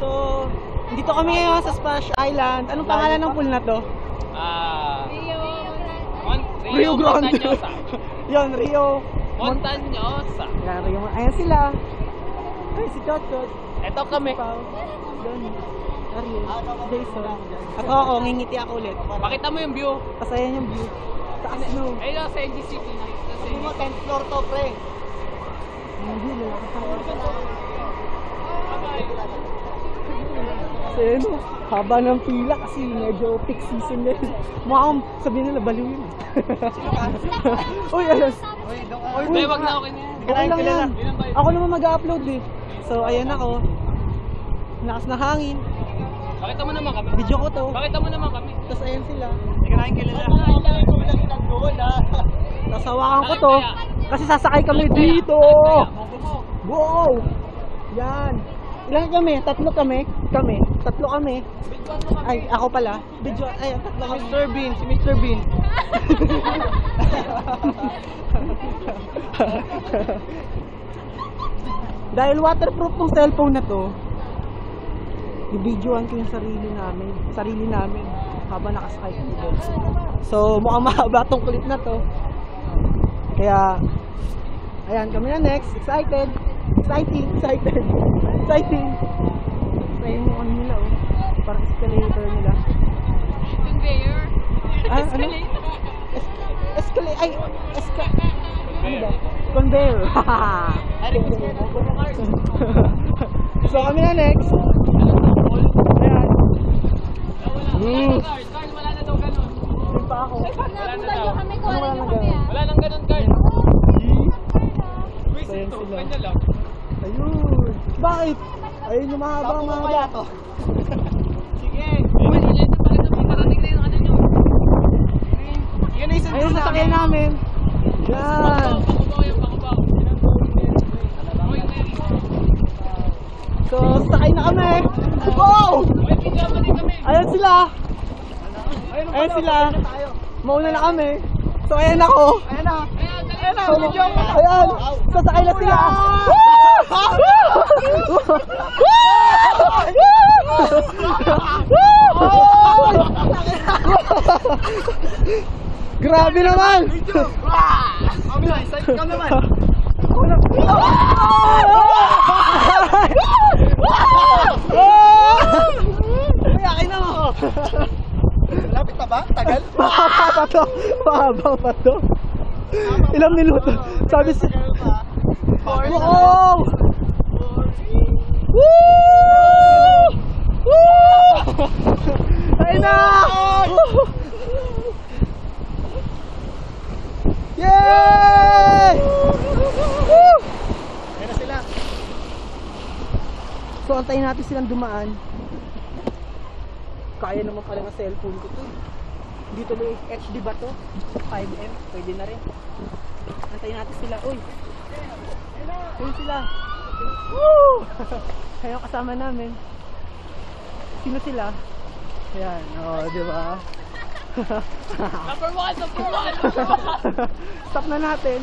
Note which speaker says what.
Speaker 1: So, dito kami ngayon sa Splash Island. Anong pangalan ng pool na to? Rio Grande. Yon, Rio
Speaker 2: Montañosa.
Speaker 1: Yan, Rio. Ayan sila. Ay, si Chot.
Speaker 2: Ito kami.
Speaker 1: Yon. Ariel. Jason. At oo, ngingiti ako ulit.
Speaker 2: Pakita mo yung view.
Speaker 1: Kasi ayan yung view. Taas no.
Speaker 2: Ayun lang sa NGCP.
Speaker 1: Hindi mo 10th floor to, pre. Hindi na. Kasi ano, haba ng pila kasi medyo peak season na yun. Mukhang sabihin nila baliw yun. Uy, alas.
Speaker 2: Uy, wag na ako kanina.
Speaker 1: Okay lang yan. Ako naman mag-upload eh. So, ayan ako. Lakas na hangin.
Speaker 2: Pakita mo naman kami.
Speaker 1: Video ko to.
Speaker 2: Pakita mo naman kami.
Speaker 1: Tapos ayan sila.
Speaker 2: Hindi ka namin kilala.
Speaker 1: Tapos hawakan ko to. Kasi sasakay kami dito. Wow! Yan. Ilan kami? Tatlo kami. Tatlo kami. Ay, ako pala. Video, ay, tatlo kami. Mr. Bean, si Mr. Bean. Dahil waterproof tong cellphone na to, i-videoan ko yung sarili namin habang nakasakay kami doon. So, mukhang mahaba tong clip na to. Kaya, ayan, kami na next. Exciting. Ayun yung ano nila, oh. Parang escalator nila.
Speaker 2: Conveyor.
Speaker 1: Ano? Ano ba? Conveyor. So, kami na next. Ayan.
Speaker 2: Wala na daw ganun.
Speaker 1: Hindi pa ako.
Speaker 2: Wala na daw.
Speaker 1: Wala
Speaker 2: Wala nang ganun, Carl.
Speaker 1: So, ayan sila.
Speaker 2: Kanya lang.
Speaker 1: Ayun. Bakit? Ayun yung mahaba to.
Speaker 2: Sige. Uy, ilan na pala naman. Parating na yung ano nyo. Yan na isang
Speaker 1: Ayun, sasakyan namin. Yan.
Speaker 2: Pakubaw.
Speaker 1: So, sakay na kami. Wow! Ayan sila. Mauna na kami. So, ayan ako. Ayan na. Ayan. Sasakay na sila. Grabe naman. Ikaw naman. Akin na mo. Lapit na ba? Tagal? Mahaba pa to. Ilang minuto? Sabi si... Wow! Woo! Woo! Ayun na! Yay! Woo! Ayun na sila. So, antayin natin silang dumaan. Kaya naman pala ng cellphone ko to. Dito may HD ba to? 5M? Pwede na rin. Antayin natin sila. Uy! Ayun sila. Woo! Kayo kasama namin. Sino sila? Ayan. O, diba?
Speaker 2: Number one.
Speaker 1: Stop na natin.